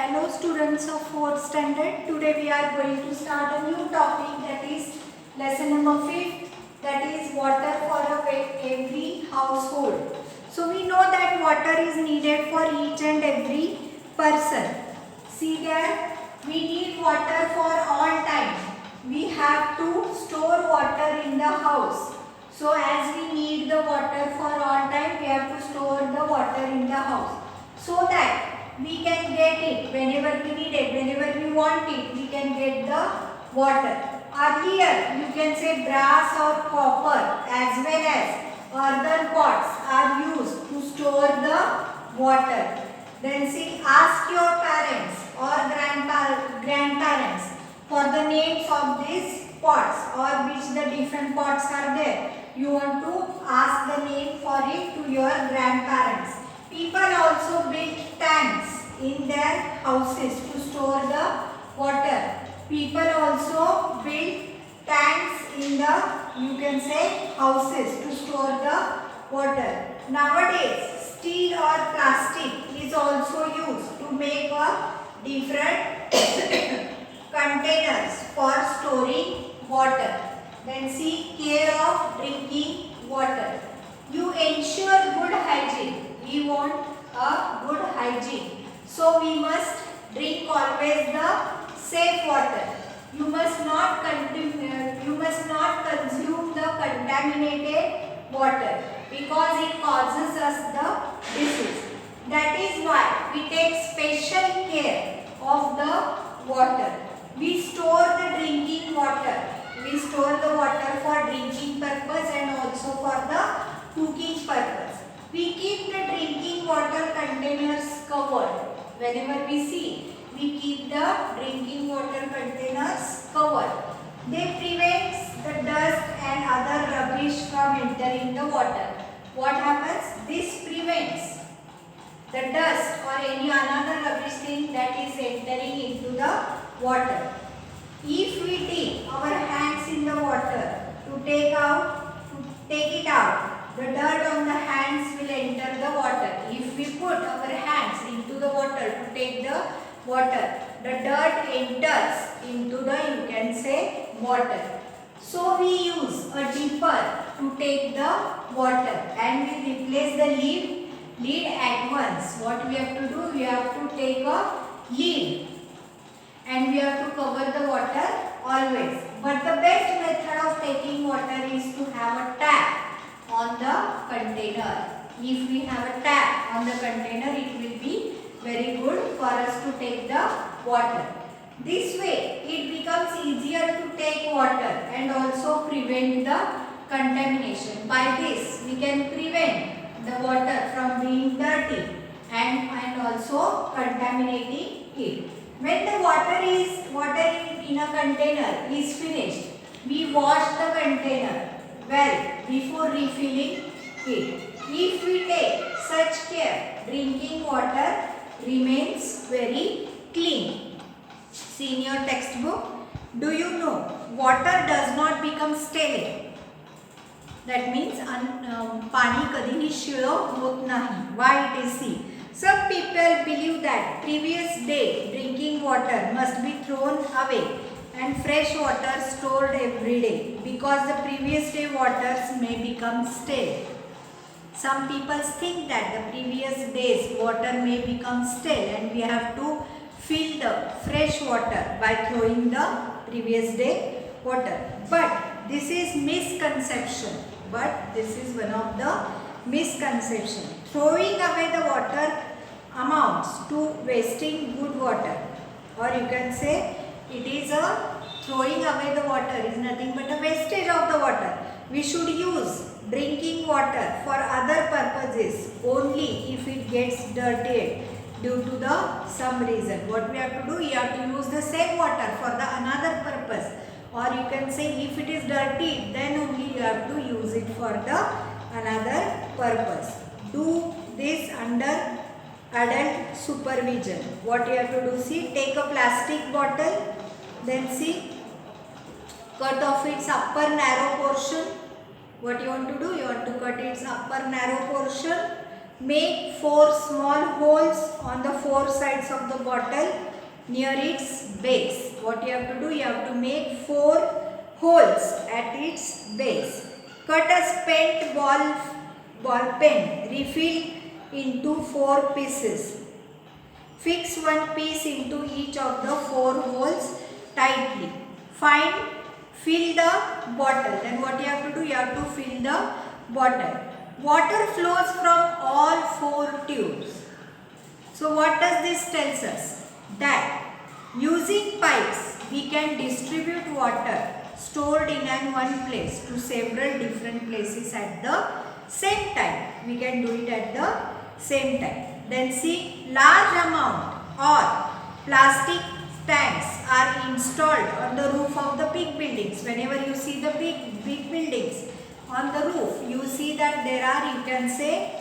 Hello students of 4th standard. Today we are going to start a new topic, that is lesson number 5th, that is water for every household. So we know that water is needed for each and every person. See there, we need water for all time. We have to store water in the house. So as we need the water for all time, we have to store the water in the house so that we can get it whenever we need it, whenever we want it, we can get the water. Earlier, you can say brass or copper as well as earthen pots are used to store the water. Then see, ask your parents or grandparents for the names of these pots or which the different pots are there. You want to ask the name for it to your grandparents. People also build tanks in their houses to store the water. People also build tanks in the, you can say, houses to store the water. Nowadays, steel or plastic is also used to make a different containers for storing water. Then see, care of drinking water. You ensure good hygiene. We want a good hygiene. So we must drink always the safe water. You must not consume the contaminated water because it causes us the disease. That is why we take special care of the water. We store the drinking water. We store the water for drinking purpose and also for the cooking purpose. We keep the drinking water containers covered. Whenever we see, we keep the drinking water containers covered. They prevent the dust and other rubbish from entering the water. What happens? This prevents the dust or any another rubbish thing that is entering into the water. If we dip our hands in the water to take it out, the dirt on the hands will enter the water. If we put our hands into the water to take the water, the dirt enters into the, you can say, water. So we use a dipper to take the water and we replace the lid at once. What we have to do? We have to take a lid and we have to cover the water always. But the best method of taking water is to have a tap on the container. If we have a tap on the container, it will be very good for us to take the water. This way, it becomes easier to take water and also prevent the contamination. By this, we can prevent the water from being dirty and also contaminating it. When the water in a container is finished, we wash the container well before refilling it. If we take such care, drinking water remains very clean. See in your textbook, do you know water does not become stale? That means पाणी कधीही शिळं होत नाही. Why it is see? Some people believe that previous day drinking water must be thrown away and fresh water stored every day because the previous day waters may become stale. Some people think that the previous day's water may become stale and we have to fill the fresh water by throwing the previous day water. But this is misconception. But this is one of the misconception. Throwing away the water amounts to wasting good water, or you can say it is a throwing away the water is nothing but a wastage of the water. We should use drinking water for other purposes only if it gets dirtied due to the some reason. What we have to do, you have to use the same water for the another purpose, or you can say if it is dirty, then only you have to use it for the another purpose. Do this under adult supervision. What you have to do, see, take a plastic bottle, then see, cut off its upper narrow portion. What you want to do, you want to cut its upper narrow portion, make 4 small holes on the 4 sides of the bottle near its base. What you have to do? You have to make 4 holes at its base. Cut a spent ball pen, refill into 4 pieces. Fix one piece into each of the 4 holes tightly. Fill the bottle. Then what you have to do? You have to fill the bottle. Water flows from all 4 tubes. So what does this tells us? That using pipes we can distribute water stored in one place to several different places at the same time. We can do it at the same time. Then see, large amount or plastic tanks are installed on the roof of the big buildings. Whenever you see the big buildings on the roof, you see that there are, you can say,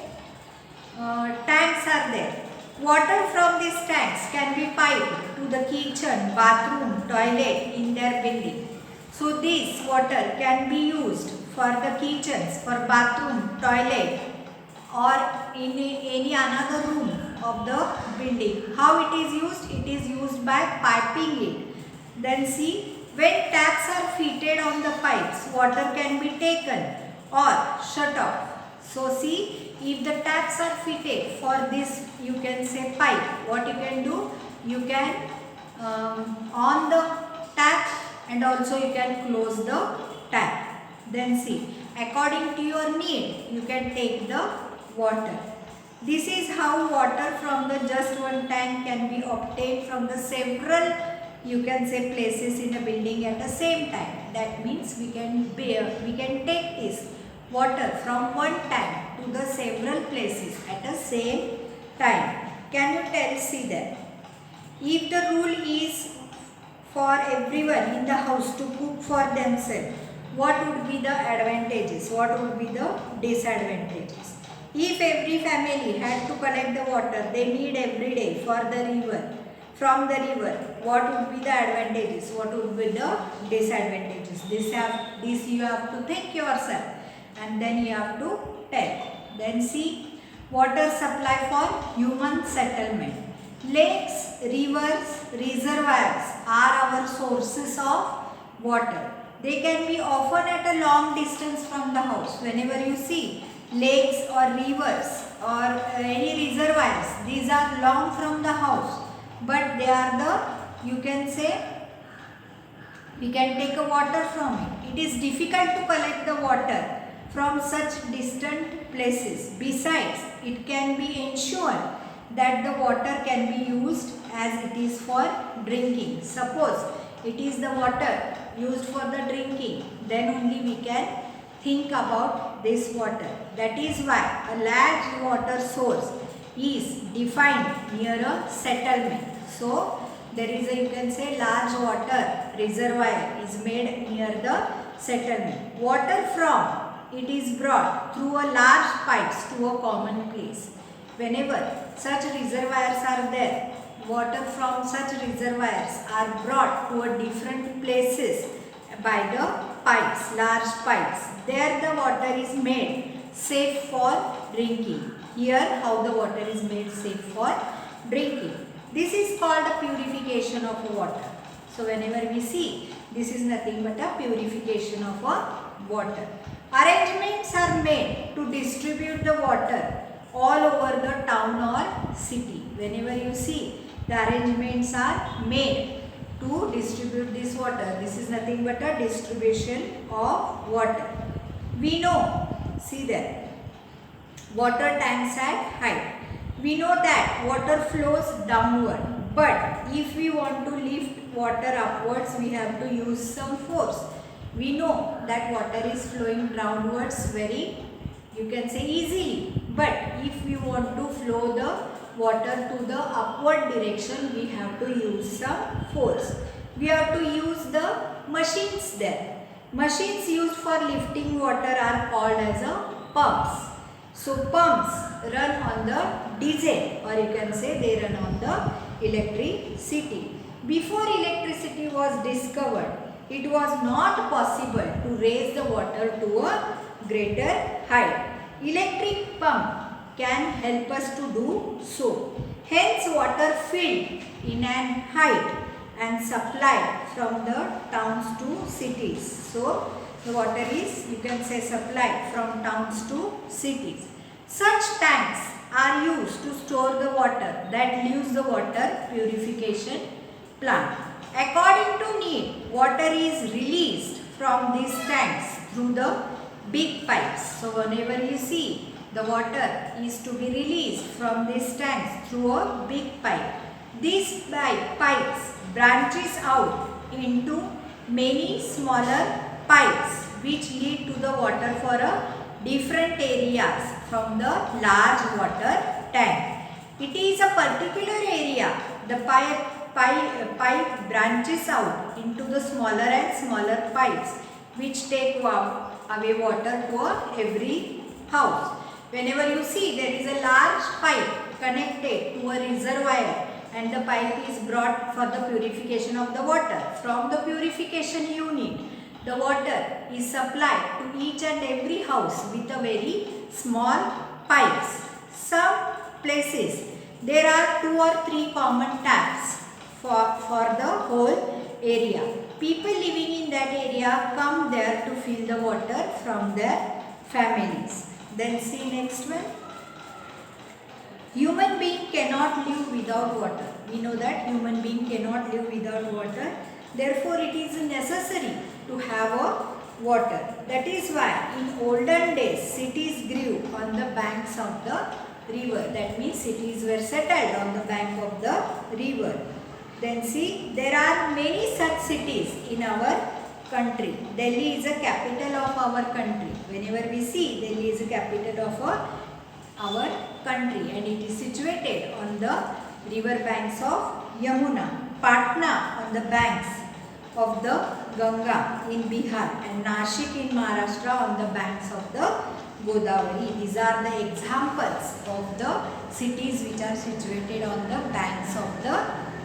tanks are there. Water from these tanks can be piped to the kitchen, bathroom, toilet in their building. So this water can be used for the kitchens, for bathroom, toilet, or in any another room of the building. How it is used? It is used by piping it. Then see, when taps are fitted on the pipes, water can be taken or shut off. So see, if the taps are fitted for this, you can say pipe, what you can do? You can on the tap and also you can close the tap. Then see, according to your need, you can take the water. This is how water from the just one tank can be obtained from the several, you can say, places in a building at the same time. That means we can take this water from one tank to the several places at the same time. Can you tell? See that. If the rule is for everyone in the house to cook for themselves, what would be the advantages? What would be the disadvantages? If every family had to collect the water they need every day for the river, from the river, what would be the advantages? What would be the disadvantages? This you have to think yourself and then you have to tell. Then see, water supply for human settlement. Lakes, rivers, reservoirs are our sources of water. They can be often at a long distance from the house. Whenever you see lakes or rivers or any reservoirs, these are long from the house, but they are the, you can say, we can take a water from it. It is difficult to collect the water from such distant places. Besides, it can be ensured that the water can be used as it is for drinking. Suppose it is the water used for the drinking, then only we can think about this water. That is why a large water source is defined near a settlement. So there is a, you can say, large water reservoir is made near the settlement. Water from it is brought through a large pipes to a common place. Whenever such reservoirs are there, water from such reservoirs are brought to a different places by the pipes, large pipes. There the water is made safe for drinking. Here how the water is made safe for drinking. This is called the purification of water. So whenever we see, this is nothing but a purification of water. Arrangements are made to distribute the water all over the town or city. Whenever you see, the arrangements are made to distribute this water. This is nothing but a distribution of water. We know, see there, water tanks at height. We know that water flows downward, but if we want to lift water upwards, we have to use some force. We know that water is flowing downwards very, you can say, easily, but if we want to flow the water to the upward direction, we have to use some force. We have to use the machines there. Machines used for lifting water are called as pumps. So pumps run on the diesel, or you can say they run on the electricity. Before electricity was discovered, it was not possible to raise the water to a greater height. Electric pump can help us to do so. Hence, water filled in an height and supplied from the towns to cities. So, the water is, you can say, supplied from towns to cities. Such tanks are used to store the water that leaves the water purification plant. According to need, water is released from these tanks through the big pipes. So, whenever you see the water is to be released from these tanks through a big pipe. These pipes branches out into many smaller pipes which lead to the water for a different areas from the large water tank. It is a particular area. The pipe branches out into the smaller and smaller pipes which take away water to every house. Whenever you see there is a large pipe connected to a reservoir and the pipe is brought for the purification of the water. From the purification unit, the water is supplied to each and every house with a very small pipes. Some places there are 2 or 3 common taps for the whole area. People living in that area come there to fill the water from their families. Then see next one. Human being cannot live without water. We know that human being cannot live without water. Therefore, it is necessary to have a water. That is why in olden days cities grew on the banks of the river. That means cities were settled on the bank of the river. Then see, there are many such cities in our country. Delhi is a capital of our country. Whenever we see Delhi is a capital of our country and it is situated on the river banks of Yamuna. Patna on the banks of the Ganga in Bihar and Nashik in Maharashtra on the banks of the Godavari. These are the examples of the cities which are situated on the banks of the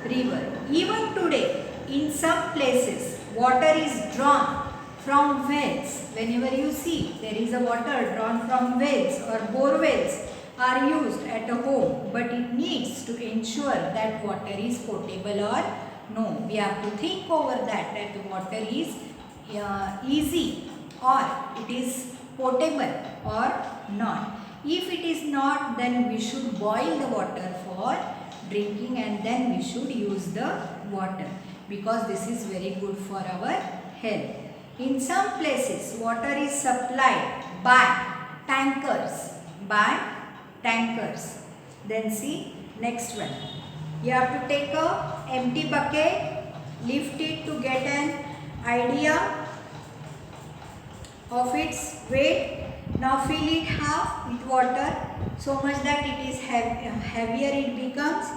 river. Even today, in some places, water is drawn from wells. Whenever you see there is a water drawn from wells or bore wells are used at a home, but it needs to ensure that water is potable or no. We have to think over that the water is easy or it is potable or not. If it is not, then we should boil the water for drinking and then we should use the water because this is very good for our health. In some places, water is supplied by tankers. Then see next one. You have to take a empty bucket, lift it to get an idea of its weight. Now fill it half with water so much that it is heavier it becomes.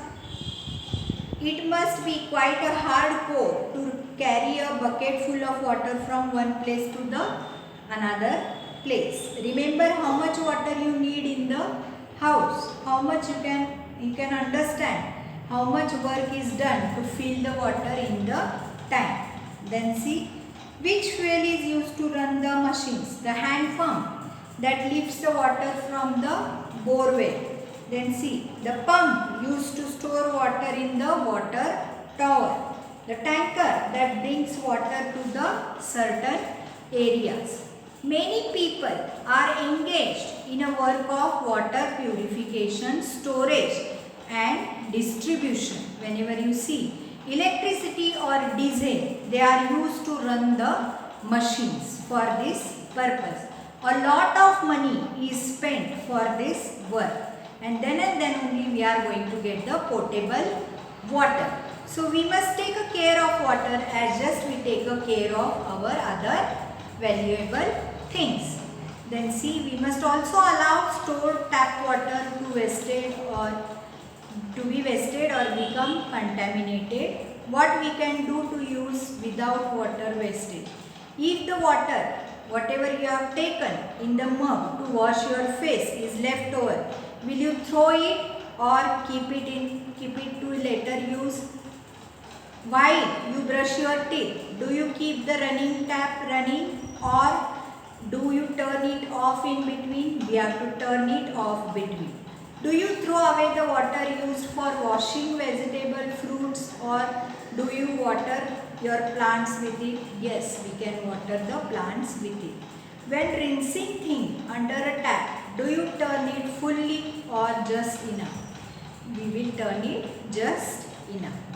It must be quite a hard core to carry a bucket full of water from one place to the another place. Remember how much water you need in the house. How much you can understand how much work is done to fill the water in the tank. Then see which fuel is used to run the machines. The hand pump that lifts the water from the bore well. Then see the pump used to store water in the water tower. The tanker that brings water to the certain areas. Many people are engaged in a work of water purification, storage and distribution. Whenever you see electricity or diesel, they are used to run the machines for this purpose. A lot of money is spent for this work and then only we are going to get the potable water. So we must take a care of water as just we take a care of our other valuable things. Then see, we must also allow stored tap water to be wasted or become contaminated. What we can do to use without water wastage? If the water, whatever you have taken in the mug to wash your face is left over, will you throw it or keep it to later use? While you brush your teeth, do you keep the running tap running or do you turn it off in between? We have to turn it off between. Do you throw away the water used for washing vegetable, fruits, or do you water your plants with it? Yes, we can water the plants with it. When rinsing things under a tap, do you turn it fully or just enough? We will turn it just enough.